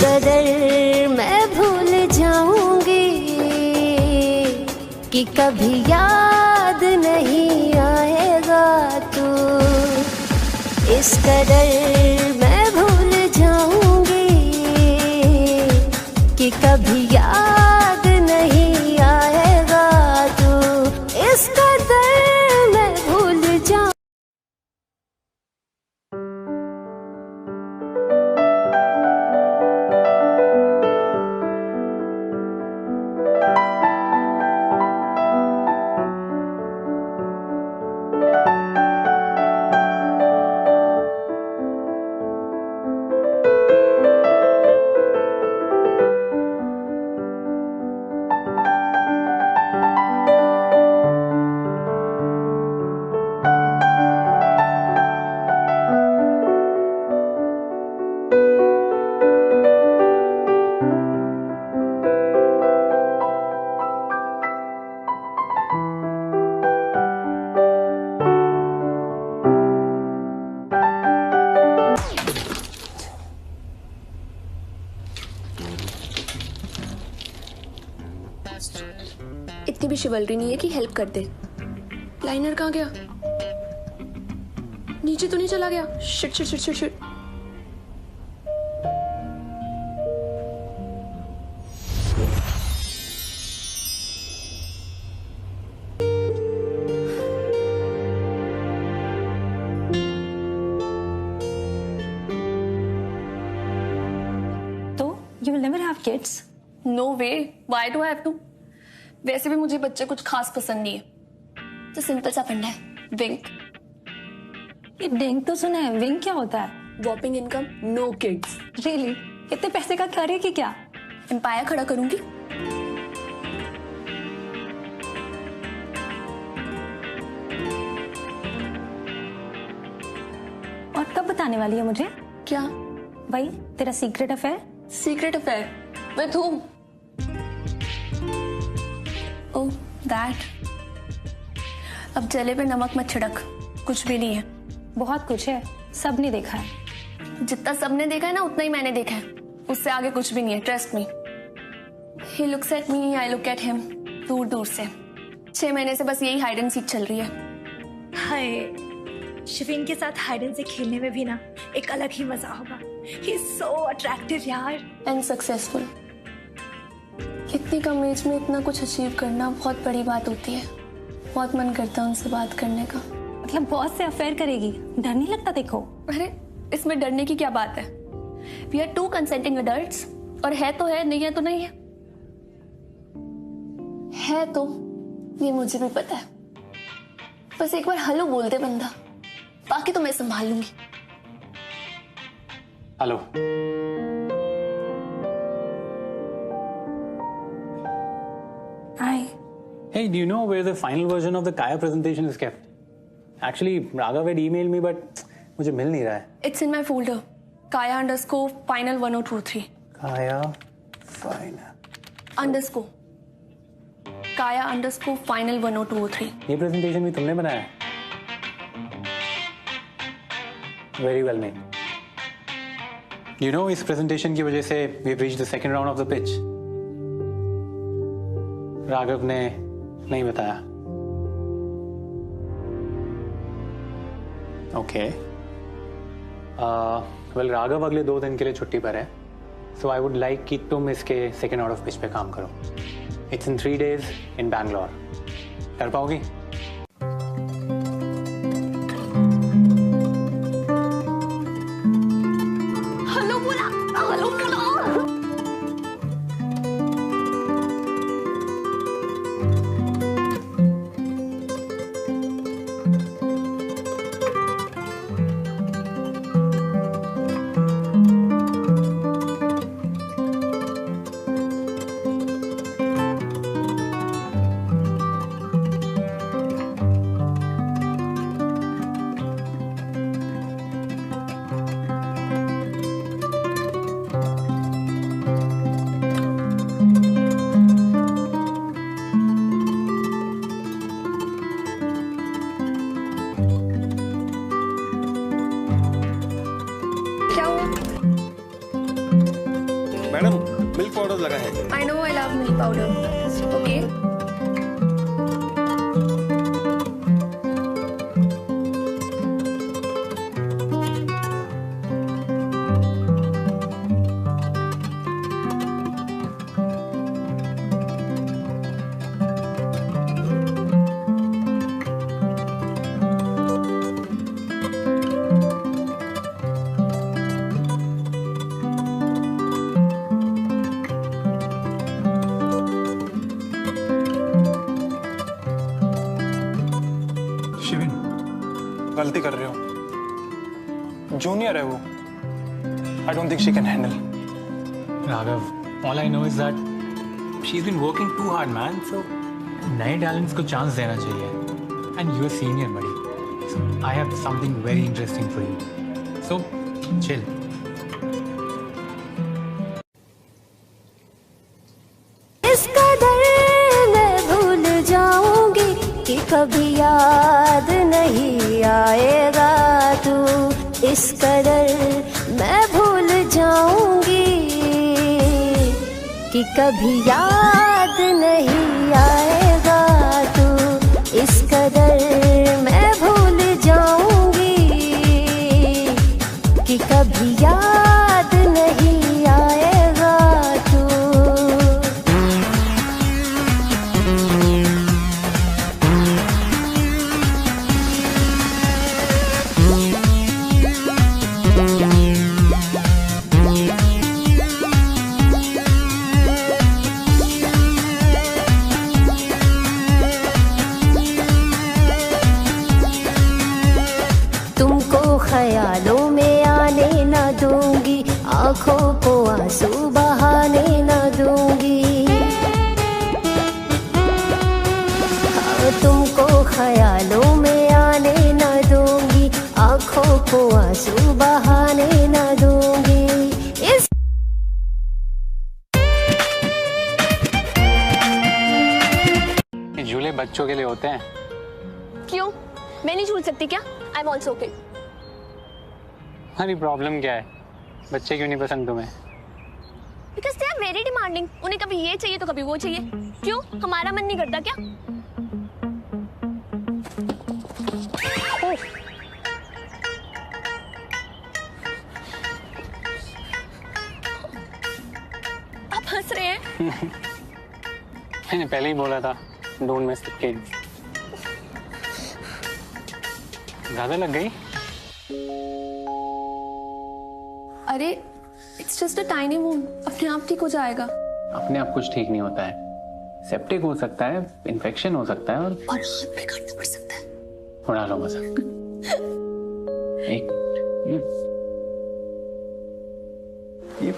कदर मैं भूल जाऊंगी कि कभी याद नहीं आएगा तू। इस कदर मैं भूल जाऊंगी कि कभी याद नहीं आएगा तू। इस कदर मैं भूल जाऊंगी। इतनी भी शिवल्री नहीं है कि हेल्प कर दे। लाइनर कहाँ गया? नीचे तो नहीं चला गया? Shit shit shit shit shit. तो you will never have kids? No way. Why do I have to? वैसे भी मुझे बच्चे कुछ खास पसंद नहीं है। तो सिंपल सा फंडा है, विंक। ये डिंग तो सुना है, विंग क्या होता है? Whopping income, no kids. Really? इतने पैसे का करेगी क्या? एम्पायर खड़ा करूंगी। और कब बताने वाली है मुझे? क्या? भाई तेरा secret affair? Secret affair with whom? Oh that. अब जले पे नमक मत छिड़क, कुछ भी नहीं है। बहुत कुछ है, सब ने देखा है। जितना सबने देखा है ना उतना ही मैंने देखा है, उससे आगे कुछ भी नहीं है। Trust me. He looks at me, I look at him. दूर दूर से 6 महीने से बस यही हाइड एंड सीक चल रही है। हाय, शिवीन के साथ हाइड एंड सीक खेलने में भी ना एक अलग ही मजा होगा। ही इज सो अट्रैक्टिव यार, एंड सक्सेसफुल। इतनी कम एज में इतना कुछ अचीव करना बहुत बड़ी बात होती है। बहुत मन करता है उनसे बात करने का। मतलब बहुत से अफेयर करेगी, डर नहीं लगता? देखो अरे इसमें डरने की क्या बात है? We are 2 consenting adults. और है तो है, नहीं है तो नहीं है। है तो ये मुझे भी पता है। बस एक बार हेलो बोल दे बंदा, बाकी तो मैं संभाल लूंगी। Hello. Hi. Hey, do you know where the final version of the Kaya presentation is kept? Actually, Raghav had emailed me, but मुझे मिल नहीं रहा है। It's in my folder. Kaya_final 1023. Kaya final. Underscore. Kaya_final 1023. ये presentation भी तुमने बनाया है? Very well made. You know, इस presentation की वजह से we've reached the second round of the pitch. Raghav ने नहीं बताया। ओके। वेल राघव अगले 2 दिन के लिए छुट्टी पर है, सो आई वुड लाइक कि तुम इसके सेकेंड आउट ऑफ पिच पे काम करो। इट्स इन 3 days इन बैंगलोर। कर पाओगी? हेलो बोला, हेलो बोला। मैडम मिल्क पाउडर लगा है। I know I love milk powder. Okay. Shivin, गलती कर रहे हो। जूनियर है वो। I don't think she can handle. Raghav, all I know is that she's been working too hard, man. So नए टैलेंट्स को चांस देना चाहिए. And you're senior, buddy. So I have something very interesting for you. So chill. इस कदर मैं भूल जाऊंगी कि कभी याद नहीं आएगा तू। इस कदर मैं भूल जाऊंगी कि कभी याद नहीं आएगा तू। इस कदर मैं भूल जाऊंगी कि कभी याद नहीं आएगा तू। तुमको ख्यालों में आने न दूंगी, आंखों को आंसू बहाने न दूंगी। तुमको ख्यालों में आने न दूंगी, आंखों को आंसू बहाने न दूंगी। इस ये झूले बच्चों के लिए होते हैं। क्यों? मैं नहीं झूल सकती क्या? I'm also okay. हमारी प्रॉब्लम क्या है? बच्चे क्यों नहीं पसंद तुम्हें? Because they are very demanding. उन्हें कभी ये चाहिए तो कभी वो चाहिए। क्यों? हमारा मन नहीं करता क्या? ओह। आप हंस रहे हैं? मैंने पहले ही बोला था, डोंट मिस द किड्स। ज्यादा लग गई? अरे, it's just a tiny wound. अपने आप ठीक हो जाएगा। अपने आप कुछ ठीक नहीं होता है। सेप्टिक हो सकता है, इन्फेक्शन हो सकता है और हाथ पे काटना पड़ सकता है। उड़ा लो मजाक। एक ये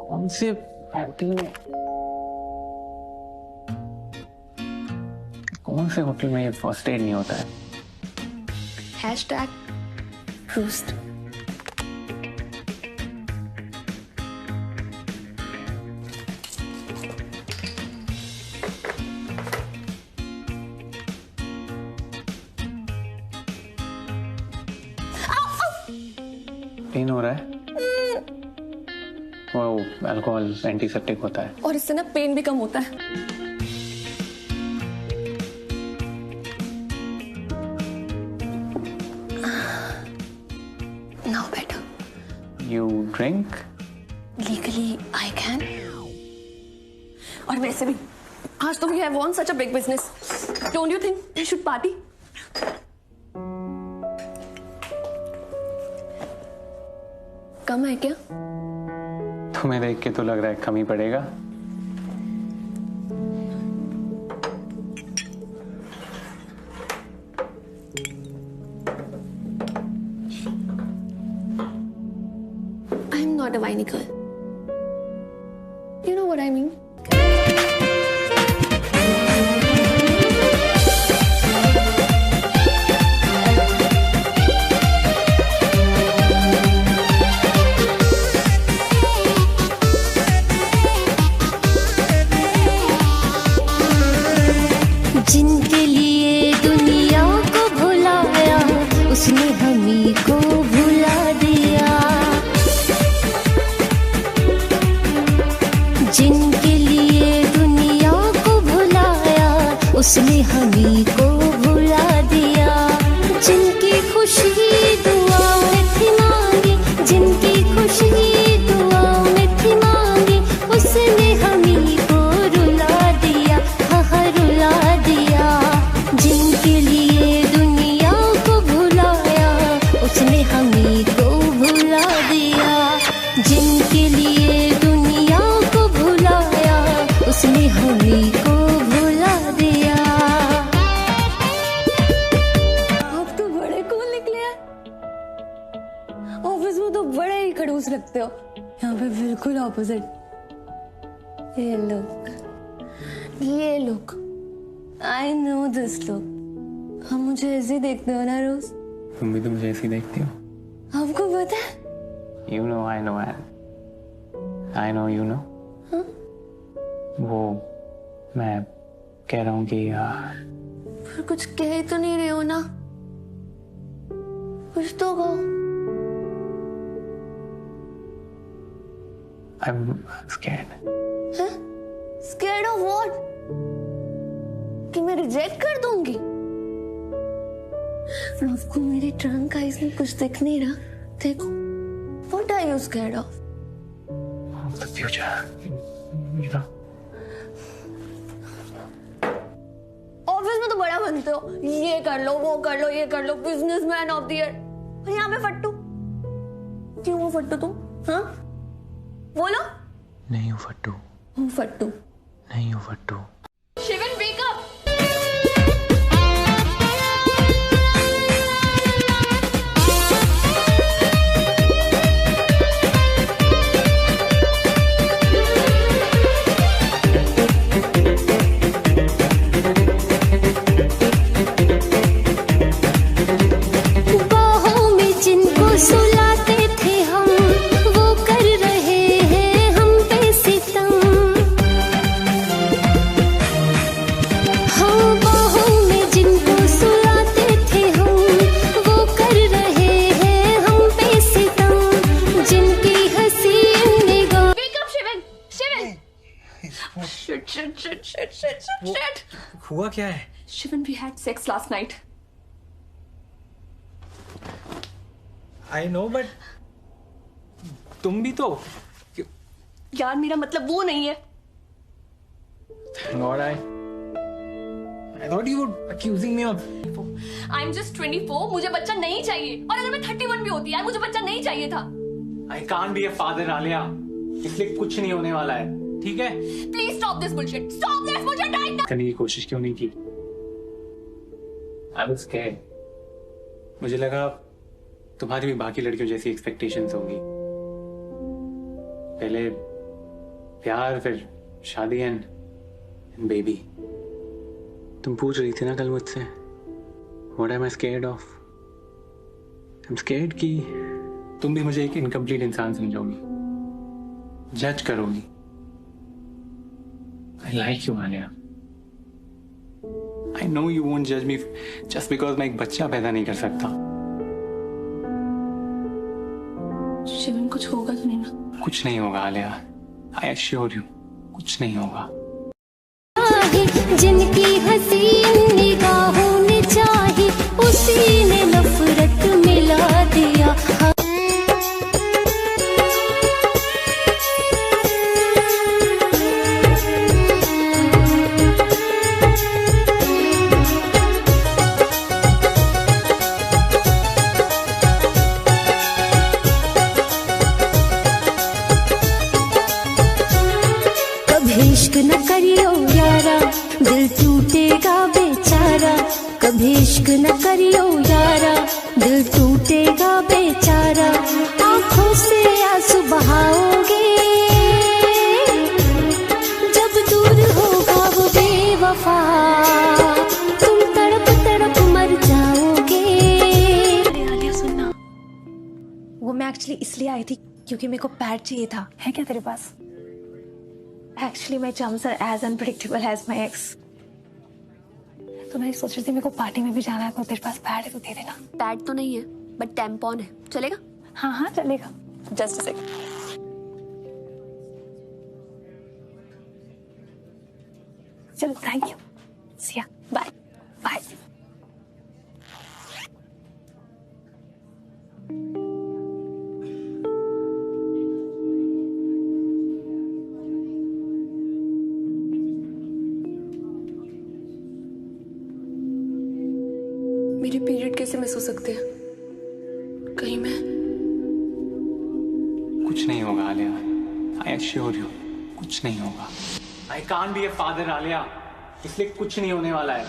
कौन से होटल में ये फर्स्ट एड नहीं होता है? #Roost. पेन हो रहा है? वो अल्कोहल एंटीसेप्टिक होता है। और इससे ना पेन भी कम होता है। Now better. You drink? Legally, I can. और वैसे भी, आज तुम you have won such a big business. Don't you think you should party? कम है क्या? तुम्हें देख के तो लग रहा है कम ही पड़ेगा। I'm not a whiny girl. You know what I mean? जिनके लिए दुनिया को भुलाया, उसने हमी को भुला दिया। के लिए दुनिया को भुलाया, उसने हमें को भुला दिया। आप तो बड़े कूल निकले हैं। ऑफिस में तो बड़े ही खड़ूस लगते हो, यहाँ पे बिल्कुल ऑपोजिट। ये look, I know this look. हम मुझे ऐसे ही देखते हो ना रोज? तुम भी तो मुझे ऐसे ही देखती हो। आपको पता है? You know, I know, I know, you know. हाँ? वो मैं कह रहा हूँ कि पर कुछ कह तो नहीं रहे हो ना? कुछ तो कहो। I'm scared. हैं? Scared of what? कि मैं रिजेक्ट कर दूंगी? आपको मेरे ट्रंक का इसमें कुछ दिख नहीं रहा? देखो, what are you scared of? Of the future, you know. Office में तो बड़ा बनते हो, ये कर लो, वो कर लो, ये कर लो, बिजनेसमैन ऑफ द ईयर। और यहाँ पे फट्टू। क्यों हो फट्टू तुम? हाँ? बोलो। नहीं हूँ फट्टू। हूँ फट्टू। नहीं हूँ फट्टू। Sivan wake up! बाहों में जिनको सुलाते थे हम, वो कर रहे हैं हम पे सितम। हाँ, बाहों में जिनको सुलाते थे हम, वो कर रहे हैं हम पे सितम। जिनकी हसीन निगाह। Wake up, Sivan! Sivan! Shit! हुआ क्या है? Shivan, we had sex last night. I know, but तुम भी तो। यार मेरा मतलब वो नहीं है। God, I thought you were accusing me of. I'm just 24, मुझे बच्चा नहीं चाहिए। और अगर मैं 31 भी होती यार, मुझे बच्चा नहीं चाहिए था। I can't be a father, Alia. इसलिए कुछ नहीं होने वाला है, ठीक है? Please stop this bullshit. Stop this bullshit right now. करने की कोशिश क्यों नहीं की? I was scared. मुझे लगा तुम्हारी भी बाकी लड़कियों जैसी एक्सपेक्टेशंस होंगी। पहले प्यार, फिर शादी एंड बेबी। तुम पूछ रही थी ना कल मुझसे, What am I scared of? I'm scared कि तुम भी मुझे एक इनकम्प्लीट इंसान समझोगी, जज करोगी। I like you, Alia. I know you won't judge me just because मैं एक बच्चा पैदा नहीं कर सकता। शिवन, कुछ होगा तो नहीं ना? कुछ नहीं होगा आलिया, I assure you, कुछ नहीं होगा। जिनकी हसीन निगाहों ने चाही, उसी ने नफरत मिला दिया। कभी इश्क न करियो यारा, दिल टूटेगा बेचारा। कभी इश्क न करियो यारा, दिल टूटेगा बेचारा। आंखों से आंसू बहाओगे, जब दूर होगा वो बेवफा, तुम तड़प तड़प मर जाओगे। आलिया सुनना, वो मैं एक्चुअली इसलिए आई थी क्योंकि मेरे को पैड चाहिए था। है क्या तेरे पास? Actually, my chums are as unpredictable as my ex. तो मैं सोच रही थी मेरे को पार्टी में भी जाना है, तो तेरे पास पैड है तो दे देना। पैड तो नहीं है, बट टैम्पॉन है, चलेगा? हाँ हाँ चलेगा। Just a second. चलो thank you. Siya bye. Bye. मेरे पीरियड कैसे मिस हो सकते हैं? कहीं मैं कुछ नहीं होगा आलिया। आई एश्योर यू कुछ नहीं होगा। I can't be a father Alia, इसलिए कुछ नहीं होने वाला है।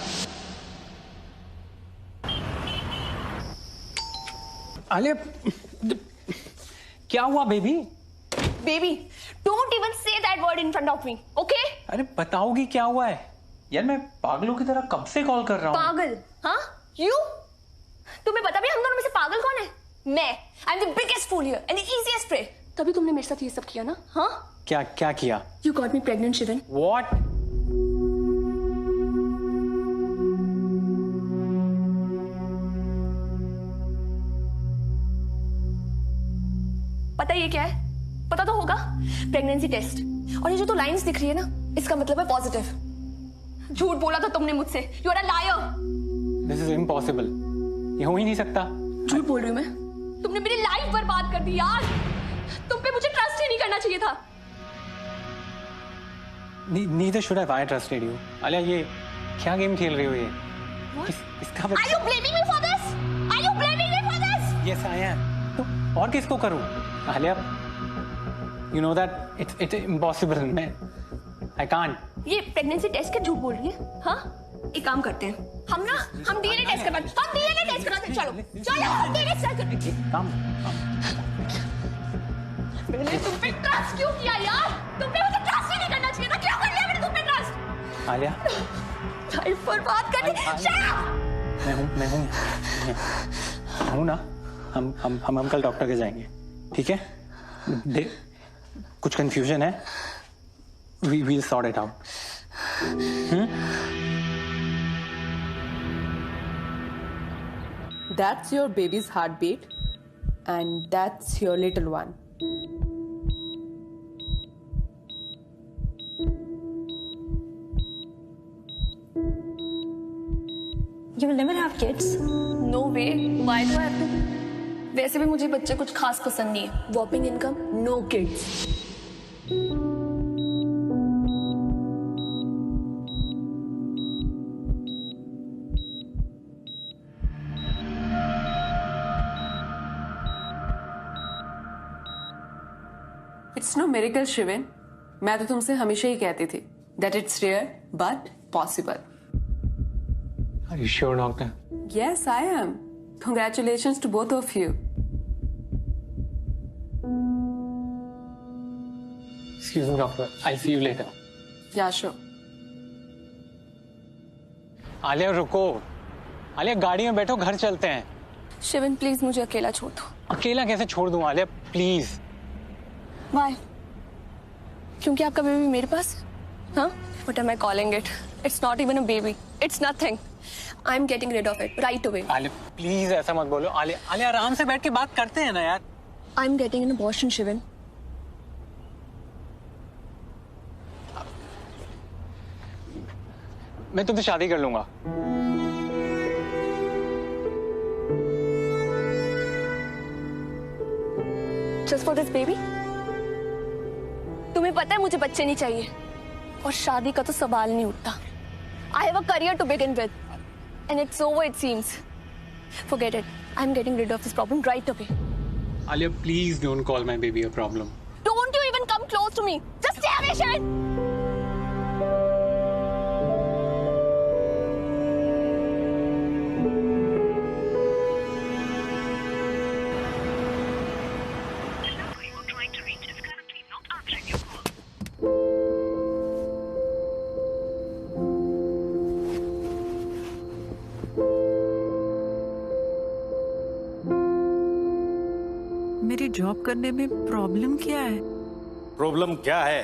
आलिया क्या हुआ baby? Baby, don't even say that word in front of me, okay? अरे बताओगी क्या हुआ है? यार मैं पागलों की तरह कब से कॉल कर रहा हूँ। पागल? हाँ, यू? तुम्हें पता भी हम दोनों में से पागल कौन है? मैं। I am the biggest fool here and the easiest prey. तभी तुमने मेरे साथ ये सब किया ना? हाँ? क्या क्या किया? You got me pregnant, Sivan. What? पता ये क्या है? पता तो होगा, प्रेगनेंसी टेस्ट। और ये जो तो लाइंस दिख रही है ना, इसका मतलब है पॉजिटिव। झूठ बोला था तुमने मुझसे। You are a liar। This is impossible। ये हो ही नहीं सकता। झूठ बोल रही हूँ मैं? तुमने मेरी लाइफ बर्बाद कर दी यार। तुम पे मुझे ट्रस्ट ही नहीं करना चाहिए था। Neither should have I trusted you। Alia ये क्या गेम खेल रही हो ये? इसका Are you blaming me for this? Are you blaming me for this? Yes I am। तो और किसको करूं? Alia, you know that it's impossible। मैं I can't। ये प्रेगनेंसी टेस्ट के झूठ बोल रही है? हाँ? एक काम करते हैं, हम डीएनए टेस्ट करवाते हैं। हम डीएनए टेस्ट कराते हैं। चलो चलो हम डीएनए टेस्ट करते हैं। काम मैंने तुम पे ट्रस्ट क्यों किया यार? तुम पे मुझे ट्रस्ट ही नहीं करना चाहिए था। क्यों कर लिया मैंने तुम पे ट्रस्ट? आलिया लाइफ बर्बाद कर दी। Shut up. मैं हूँ ना। हम कल डॉक्टर के जाएंगे, ठीक है? कुछ कंफ्यूजन है, we will sort it out। That's your baby's heartbeat, and that's your little one. You will never have kids. No way. Why do I have to? वैसे भी मुझे बच्चे कुछ खास पसंद नहीं है। Whopping income, no kids. It's no miracle, Shivin. मैं तो तुमसे हमेशा ही कहती थी that it's rare but possible. Are you sure, doctor? Yes, I am. Congratulations to both of you. Excuse me, doctor। I'll see you later। Yeah, sure. Alia रुको। आलिया गाड़ी में बैठो, घर चलते हैं। शिवन प्लीज मुझे अकेला छोड़ दो। अकेला कैसे छोड़ दूं आलिया, प्लीज। Why? क्योंकि आपका बेबी मेरे पास है? हाँ? What am I calling it? It's not even a baby. It's nothing. I'm getting rid of it right away. Alia please ऐसा मत बोलो। आलिया आराम से बैठ के बात करते हैं ना यार। I'm getting an abortion, Sivan. मैं तुमसे शादी कर लूंगा। Just for this baby? तुम्हें पता है मुझे बच्चे नहीं चाहिए और शादी का तो सवाल नहीं उठता। I have a career to begin with, and it's over it seems. Forget it. I'm getting rid of this problem right away. Alia please don't call my baby a problem. Don't you even come close to me. Just stay away, Shivan. मेरी job करने में problem क्या है? Problem क्या है?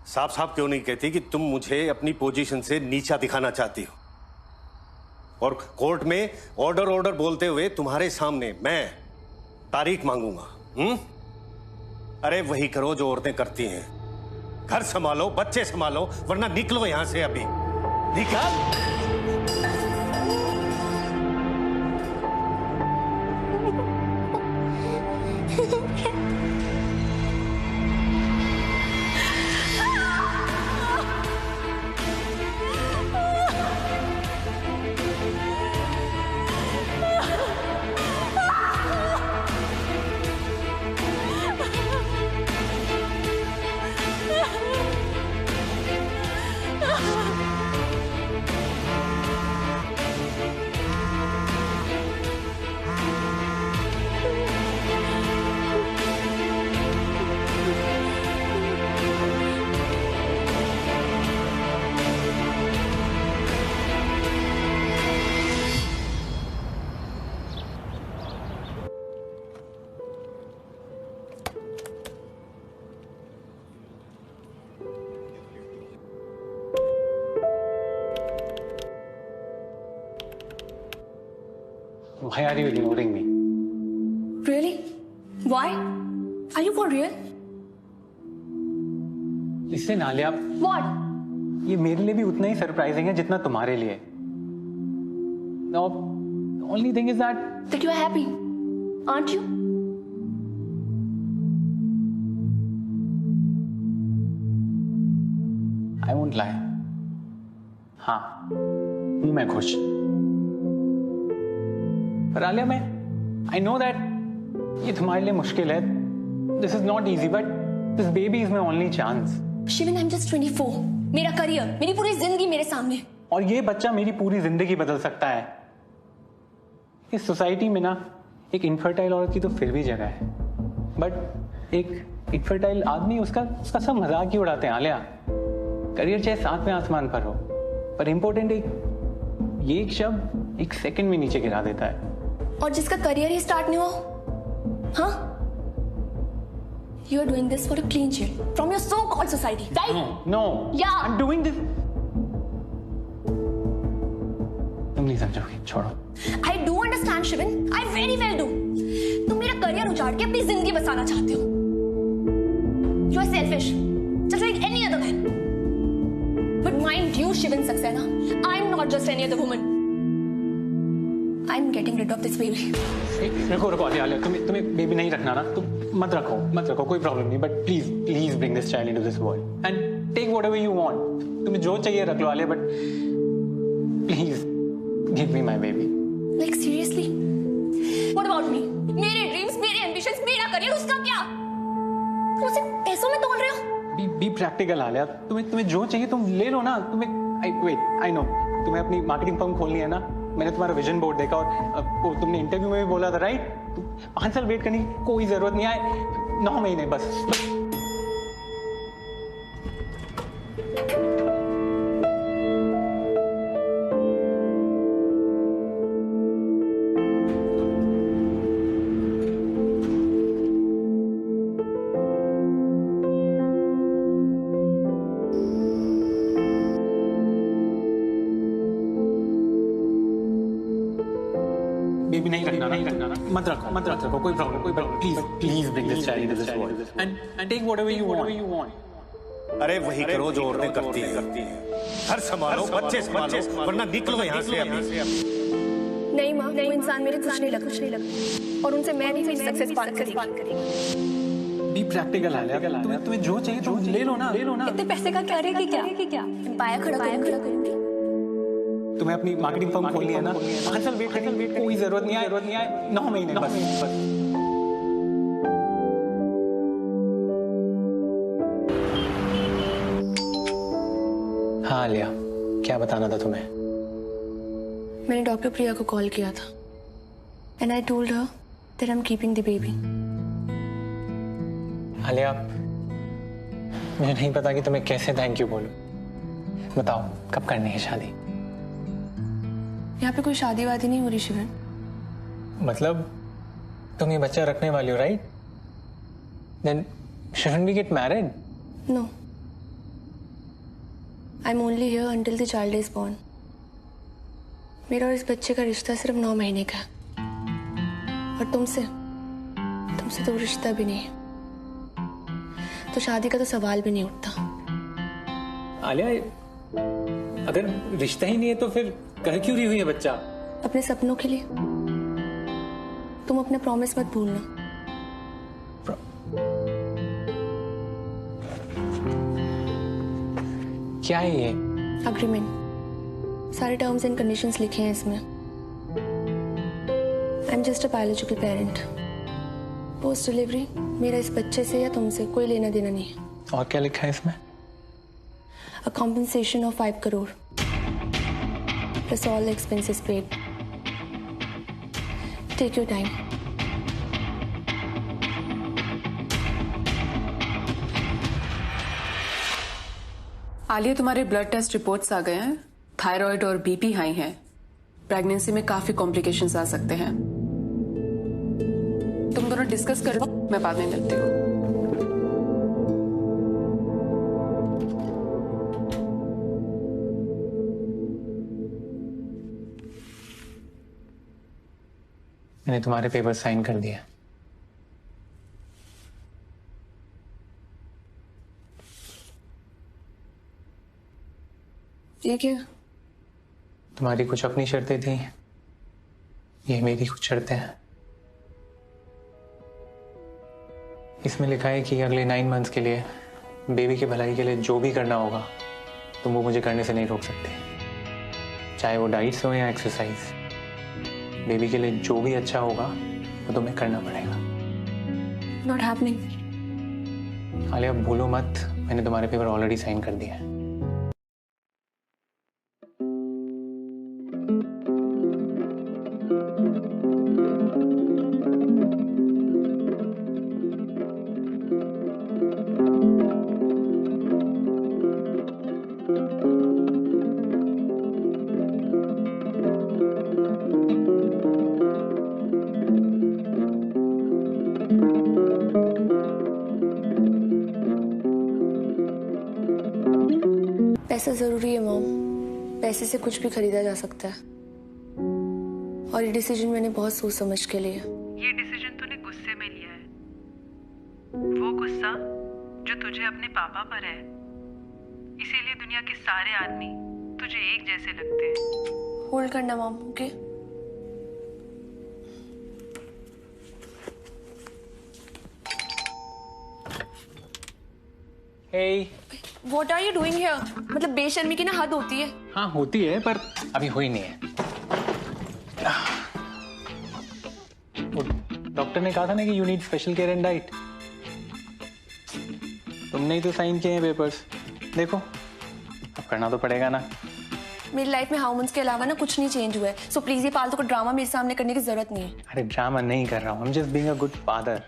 साफ साफ क्यों नहीं कहती कि तुम मुझे अपनी पोजीशन से नीचा दिखाना चाहती हो? और कोर्ट में ऑर्डर बोलते हुए तुम्हारे सामने मैं तारीख मांगूंगा। अरे वही करो जो औरतें करती हैं। घर संभालो, बच्चे संभालो, वरना निकलो यहां से अभी। निकल। Why are you ignoring me? Really? Why? Are you for real? Listen, Alia, What? ये मेरे लिए भी उतना ही सरप्राइजिंग है जितना तुम्हारे लिए. No, the only thing is that you are happy, aren't you? I won't lie. हाँ, हूं मैं खुश. पर आलिया, मैं I know that ये तुम्हारे लिए मुश्किल है. This is not easy, but this baby is my only chance. Sivan, I'm just 24. मेरा करियर, मेरी पूरी जिंदगी मेरे सामने. और ये बच्चा मेरी पूरी जिंदगी बदल सकता है. इस सोसाइटी में ना एक इनफर्टाइल औरत की तो फिर भी जगह है, बट एक इनफर्टाइल आदमी उसका सब मजाक ही उड़ाते हैं. आलिया, करियर चाहे सातवें आसमान पर हो, पर इंपॉर्टेंट ये एक शब्द एक सेकंड में नीचे गिरा देता है. और जिसका करियर ही स्टार्ट नहीं हुआ, हाँ? You are doing this for a clean sheet from your so-called society, right? No. Yeah. I'm doing this. तुम नहीं समझोगी, छोड़ो. I do understand, Sivan. I very well do. तुम मेरा करियर उजाड़ के अपनी जिंदगी बसाना चाहते हो. You are selfish, just like any other man. But mind you, Sivan Saxena, I'm not just any other woman. I'm getting rid of this baby. रुको आलिया, तुम्हें बेबी नहीं रखना ना, तुम मत रखो, कोई प्रॉब्लम नहीं, but please bring this child into this world and take whatever you want. तुम्हें जो चाहिए रख लो Alia, but please give me my baby. Like seriously? What about me? मेरे ड्रीम्स, मेरे एम्बिशंस, मेरा करियर, उसका क्या? तुम उसे पैसों में तोल रहे हो? Be practical Alia. तुम्हें जो चाहिए तुम ले लो ना. आई नो तुम्हें अपनी मार्केटिंग फर्म खोलनी है ना. मैंने तुम्हारा विजन बोर्ड देखा और तुमने इंटरव्यू में भी बोला था, राइट? 5 साल वेट करने की कोई जरूरत नहीं है. 9 महीने बस. बेबी नहीं रखना, मत रखो, कोई problem. Please bring this child into this world and take whatever you want. अरे वही करो जो औरतें करती हैं. घर संभालो, बच्चे संभालो, वरना निकलो यहाँ से अभी. नहीं माँ, वो इंसान मेरे कुछ नहीं लगता, और उनसे मैं भी मेरी सक्सेस पार करेगी. B practical Alia. तुम्हें जो चाहिए तुम ले लो ना. इतने पैसे का क्या रहेगा? क्या एम्पायर खड़ा करूंगी. तुम्हें अपनी मार्केटिंग फर्म खोलनी है ना. 5 साल वेट करने की कोई जरूरत नहीं है. 9 महीने बस. हाँ आलिया, क्या बताना था तुम्हें? मैंने डॉक्टर प्रिया को कॉल किया था and I told her that I am keeping the baby. Alia, मुझे नहीं पता कि तुम्हें कैसे थैंक यू बोलूं. बताओ, कब करनी है शादी? यहाँ पे कोई शादी वादी नहीं हो रही शिवन. मतलब तुम ये बच्चा रखने वाली हो, right? Then shouldn't we get married? No. I'm only here until the child is born. मेरा और इस बच्चे का रिश्ता सिर्फ 9 महीने का है. और तुमसे तो रिश्ता भी नहीं है, तो शादी का तो सवाल भी नहीं उठता. आलिया, अगर रिश्ता ही नहीं है तो फिर कर क्यों रही हुई है बच्चा? अपने सपनों के लिए. तुम अपने प्रॉमिस मत भूलना. क्या है ये? अग्रीमेंट. सारे टर्म्स एंड कंडीशंस लिखे हैं इसमें. I am just a biological parent. Post delivery मेरा इस बच्चे से या तुमसे कोई लेना देना नहीं है. और क्या लिखा है इसमें? A compensation of 5 crore plus all expenses paid. Take your time. Alia, तुम्हारे ब्लड टेस्ट रिपोर्ट्स आ गए हैं. थायराइड और बीपी हाई हैं. प्रेगनेंसी में काफी कॉम्प्लिकेशंस आ सकते हैं. तुम दोनों डिस्कस करो, मैं बाद में मिलती हूँ. मैंने तुम्हारे पेपर साइन कर दिए। ये क्या? तुम्हारी कुछ अपनी शर्तें थी, ये मेरी कुछ शर्तें हैं। इसमें लिखा है कि अगले 9 मंथ्स के लिए बेबी की भलाई के लिए जो भी करना होगा तुम वो मुझे करने से नहीं रोक सकते, चाहे वो डाइट्स हो या एक्सरसाइज। बेबी के लिए जो भी अच्छा होगा वो तुम्हें करना पड़ेगा। Not happening. आलिया भूलो मत, मैंने तुम्हारे पेपर ऑलरेडी साइन कर दिए हैं। पैसा जरूरी है मॉम, पैसे से कुछ भी खरीदा जा सकता है। और ये डिसीजन मैंने बहुत सोच समझ के लिया। ये डिसीजन तूने गुस्से में लिया है, वो गुस्सा जो तुझे अपने पापा पर है। इसीलिए दुनिया के सारे आदमी तुझे एक जैसे लगते हैं। होल्ड करना mom, okay? Hey. What are you doing here? मतलब बेशर्मी की ना हद होती है। हाँ होती है, पर अभी हुई नहीं है। डॉक्टर ने कहा था ना कि you need special care and diet. तुमने ही तो साइन किए हैं पेपर्स, देखो अब करना तो पड़ेगा ना। मेरी लाइफ में हार्मोन्स के अलावा ना कुछ नहीं चेंज हुआ है, सो प्लीज ये फालतू का ड्रामा मेरे सामने करने की जरूरत नहीं है। अरे ड्रामा नहीं कर रहा हूँ, I'm just being a good father।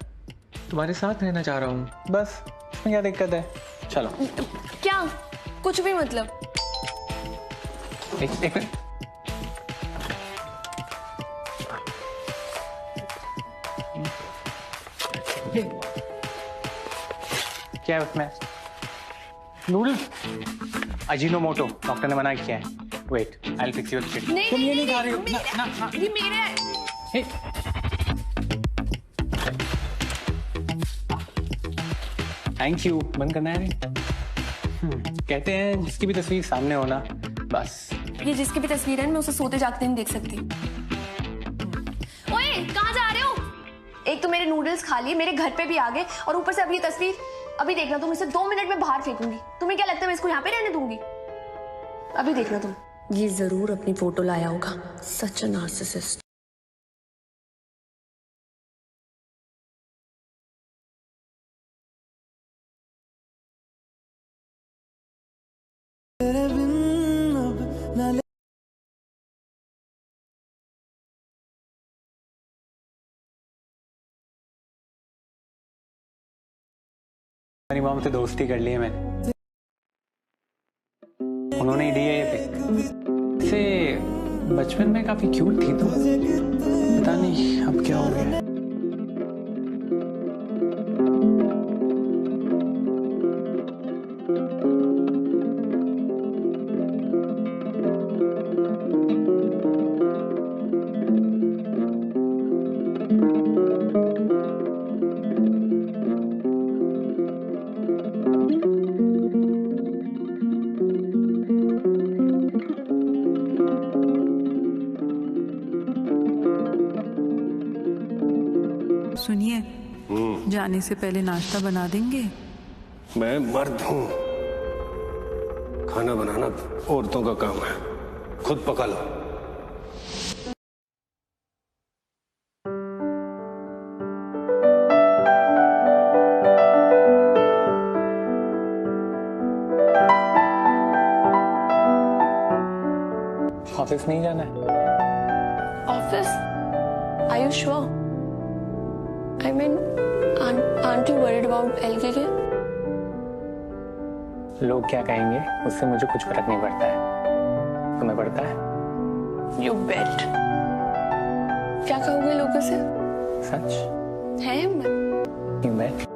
तुम्हारे साथ रहना चाह रहा हूँ बस, इसमें क्या दिक्कत है? चलो। क्या? कुछ भी मतलब? एक मिनट। क्या है उसमें? नूडल्स, अजीनोमोटो, डॉक्टर ने मना किया है। Wait, I will fix your shit. नहीं, तुम ये नहीं नहीं, खा रही हो। नहीं, ना ना ये मेरे हैं। Thank you. बंद करना है। कहते हैं जिसकी भी तस्वीर सामने हो ना, बस। ये जिसकी भी तस्वीर है मैं उसे सोते जागते नहीं देख सकती। ओए, कहाँ जा रहे हो? एक तो मेरे नूडल्स खा लिए, मेरे घर पे भी आ गए, और ऊपर से अब ये तस्वीर। अभी देखना तुम, इसे 2 मिनट में बाहर फेंकूंगी। तुम्हें क्या लगता है मैं इसको यहाँ पे रहने दूंगी? अभी देखना तुम। ये जरूर अपनी फोटो लाया होगा, सच अ नार्सिसिस्ट। मेरी मॉम से दोस्ती कर ली है मैंने, उन्होंने ही दिया ये पिक। से बचपन में काफी क्यूट थी तुम, पता नहीं अब क्या हो गया। सुनिए, जाने से पहले नाश्ता बना देंगे? मैं मर्द हूं, खाना बनाना औरतों का काम है, खुद पका लो। ऑफिस नहीं जाना है? Office? Are you sure? I mean, aren't you worried about LKK? लोग क्या कहेंगे उससे मुझे कुछ फर्क नहीं पड़ता है, तुम्हें पड़ता है? You bet. क्या कहोगे लोगों से? सच है हिम्मत? You bet।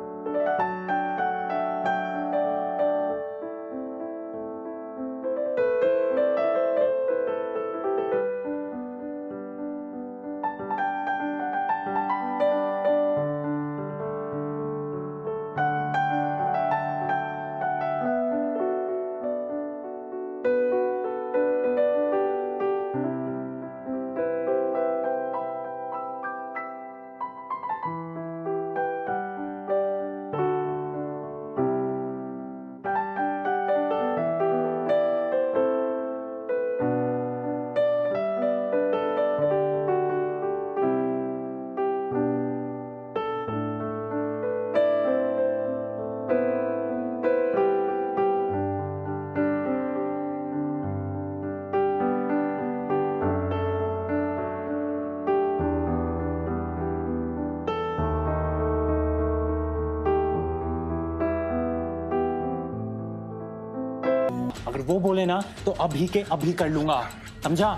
अगर वो बोले ना तो अभी के अभी कर लूंगा, समझा?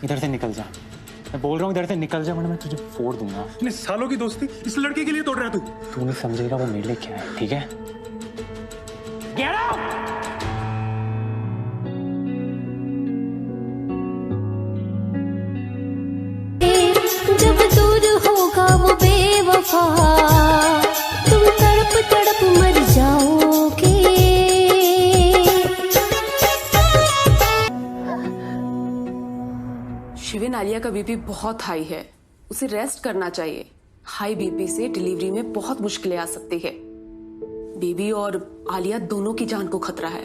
इधर से निकल जा, मैं बोल रहा हूँ इधर से निकल जा, वरना मैं तुझे फोड़ दूंगा। इतने सालों की दोस्ती इस लड़के के लिए तोड़ रहा है तू नहीं समझेगा वो मेरे लिए क्या है, ठीक है? Get out! जब दूर होगा वो बेवफा, तुम तड़प तड़प मर जाओगे। शिविन, आलिया का बीपी बहुत हाई है, उसे रेस्ट करना चाहिए। हाई बीपी से डिलीवरी में बहुत मुश्किलें आ सकती है। बेबी और आलिया दोनों की जान को खतरा है,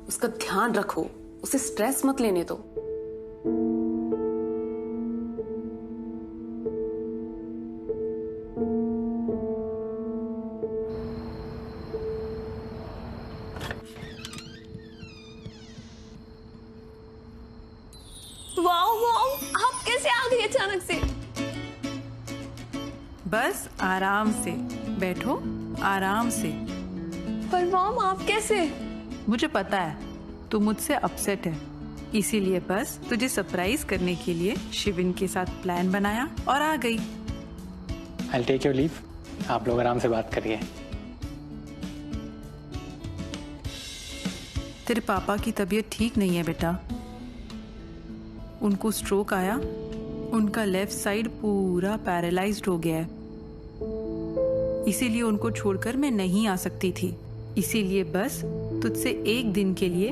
उसका ध्यान रखो, उसे स्ट्रेस मत लेने दो। वाओ मॉम, आप कैसे आ गई अचानक से? बस आराम से बैठो, आराम से। पर मॉम आप कैसे? मुझे पता है तू मुझसे अपसेट है, इसीलिए बस तुझे सरप्राइज करने के लिए शिविन के साथ प्लान बनाया और आ गई। I'll take your leave. आप लोग आराम से बात करिए। तेरे पापा की तबीयत ठीक नहीं है बेटा, उनको स्ट्रोक आया, उनका लेफ्ट साइड पूरा पैरालाइज्ड हो गया है, इसीलिए उनको छोड़कर मैं नहीं आ सकती थी, इसीलिए बस तुझसे एक दिन के लिए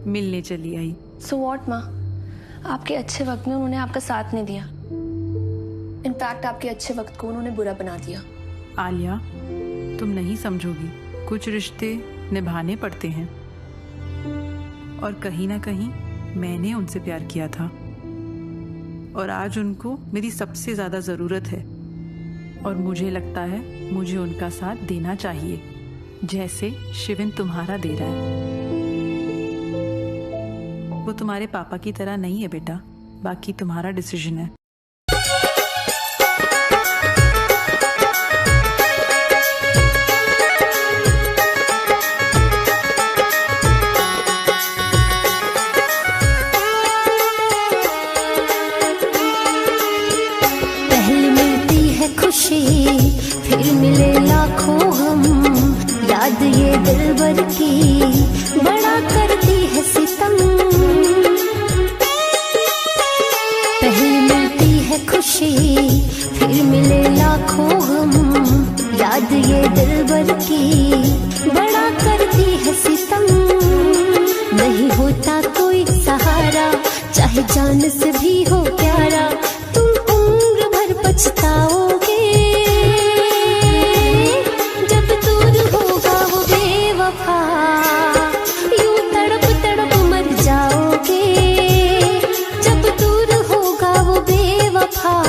मिलने चली आई। सो व्हाट माँ, आपके अच्छे वक्त में उन्होंने आपका साथ नहीं दिया, इनफैक्ट आपके अच्छे वक्त को उन्होंने बुरा बना दिया। आलिया, तुम नहीं समझोगी, कुछ रिश्ते निभाने पड़ते हैं, और कहीं ना कहीं मैंने उनसे प्यार किया था और आज उनको मेरी सबसे ज्यादा जरूरत है, और मुझे लगता है मुझे उनका साथ देना चाहिए, जैसे शिविन तुम्हारा दे रहा है। वो तुम्हारे पापा की तरह नहीं है बेटा, बाकी तुम्हारा डिसीजन है। फिर मिले लाखों हम, याद ये दिलबर की बड़ा करती है सितम। पहले मिलती है खुशी, फिर मिले लाखों हम, याद ये दिलबर की बड़ा करती है सितम। नहीं होता कोई सहारा, चाहे जान से भी हो प्यारा, तुम उम्र भर पछताओगे। यूं तड़प तड़प मर जाओगे, जब दूर होगा वो बेवफा।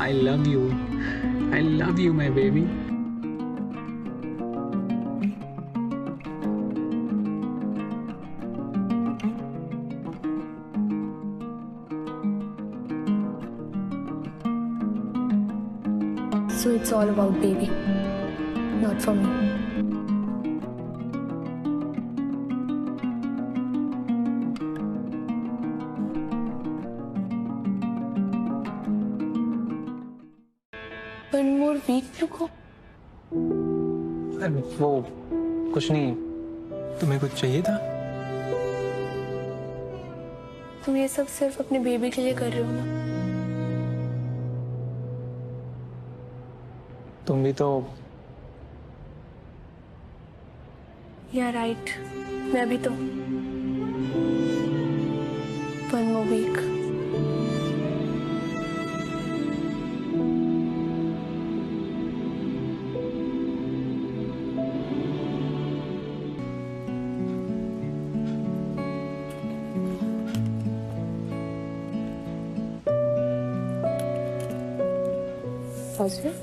I love you. I love you, my baby. So it's all about baby, not for me. One more week to go. वो कुछ नहीं, तुम्हें कुछ चाहिए था? तुम ये सब सिर्फ अपने बेबी के लिए कर रहे हो ना? तुम भी तो। या राइट, मैं भी तो। One more week. सच में?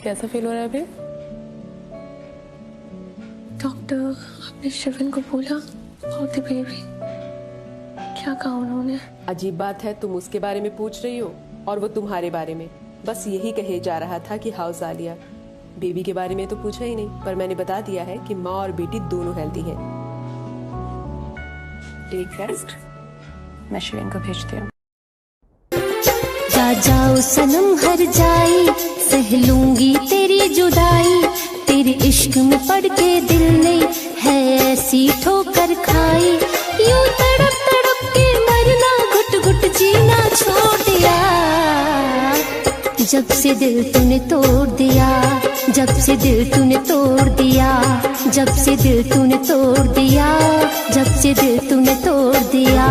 कैसा फील हो रहा है अभी? डॉक्टर, आपने शिवन को बोला about the baby? क्या कहा उन्होंने? अजीब बात है, तुम उसके बारे में पूछ रही हो और वो तुम्हारे बारे में। बस यही कहे जा रहा था कि हाउस आलिया। बेबी के बारे में तो पूछा ही नहीं, पर मैंने बता दिया है कि माँ और बेटी दोनों हेल्दी हैं। टेक रेस्ट, मैं शिवन को भेजती हूँ। जा जाओ सनम हर जाई, सह लूंगी तेरी जुदाई, तेरे इश्क में पड़ के दिल ने है ऐसी ठोकर खाई, यूं तड़प तड़प के मरना, घुट घुट जीना छोड़ दिया, जब से दिल तूने तोड़ दिया, जब से दिल तूने तोड़ दिया, जब से दिल तूने तोड़ दिया, जब से दिल तूने तोड़ दिया।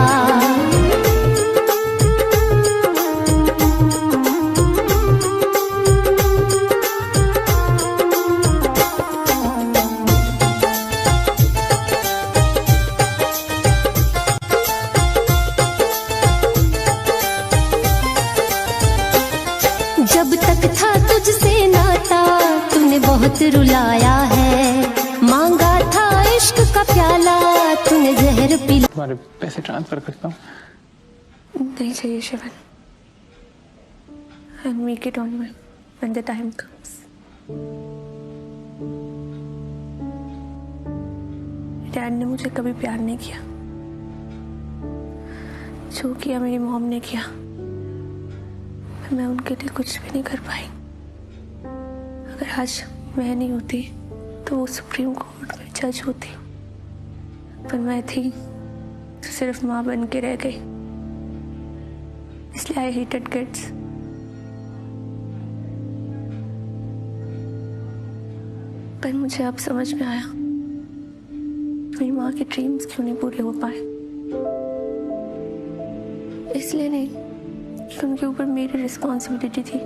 जब तक था तुझसे नाता, तूने बहुत रुलाया है, मांगा था इश्क का प्याला, तूने जहर पी। तुम्हारे पैसे ट्रांसफर करता हूँ। नहीं चाहिए Shivan. I'll make it on when the time comes. Dad ने मुझे कभी प्यार नहीं किया, जो किया मेरी मॉम ने किया। मैं उनके लिए कुछ भी नहीं कर पाई। अगर आज मैं नहीं होती तो वो सुप्रीम कोर्ट में जज होती, पर मैं थी तो सिर्फ माँ बन के रह गई, इसलिए आई हेटेड किड्स। पर मुझे अब समझ में आया मेरी माँ के ड्रीम्स क्यों नहीं पूरे हो पाए। इसलिए नहीं कि उनके ऊपर मेरी रिस्पॉन्सिबिलिटी थी,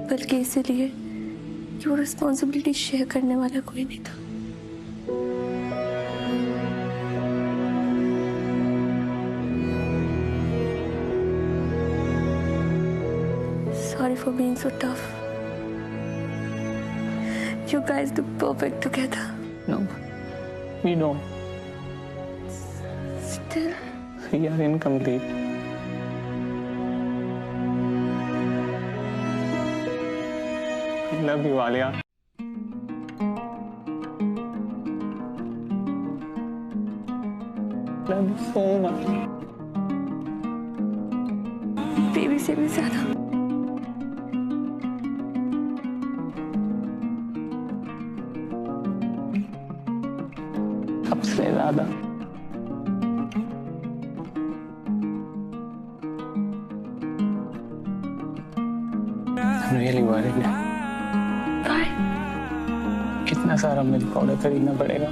बल्कि इसलिए कि वो रिस्पॉन्सिबिलिटी शेयर करने वाला कोई नहीं था। Sorry for being so tough. You guys look perfect together. No, we don't. Still, We are incomplete. I love you, Alia. Love you so much. Baby से भी ज्यादा। सबसे ज्यादा। I'm really worried. Bye. कितना सारा मिल्क पाउडर खरीदना पड़ेगा?